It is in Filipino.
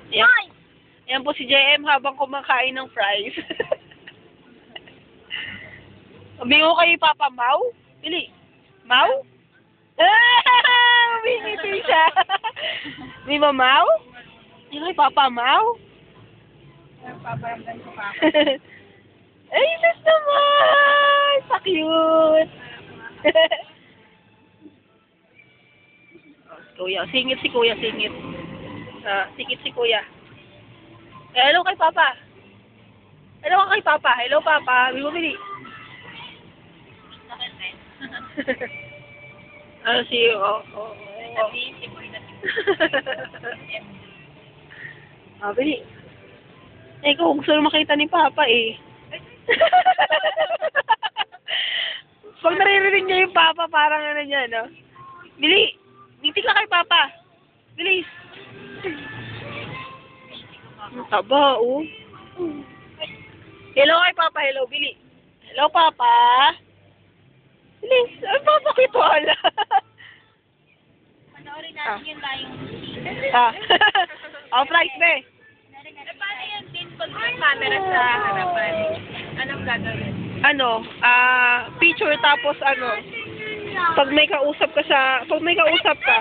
Ayan, ayan po si JM habang kumakain ng fries. Sabi ko kay Papa Mau. Pili. Mau? Umingiti siya. Di ba Mau? Yung kay Papa Mau? Paparamdam ko pa. Ay, sis naman! Pa-cute! Kuya, singit si Kuya, singit. Sikit si Kuya. Hello kay Papa. Hello kay Papa. Hello, Papa. Bumili. Ano si... Bili. Eh, kung gusto makita ni Papa eh. Pag naririnig niya yung Papa, parang ano niya, no? Bili! Ngitik ka kay Papa! Bilis! Ang taba, oh. Hello kay Papa, hello, Bili. Hello, Papa! Bilis! Ay, Papa, kito, ala. Panoorin natin yung tayong Price, be. Paano yan din pag may camera sa harapan? Anong gagawin? Picture tapos pag may kausap ka.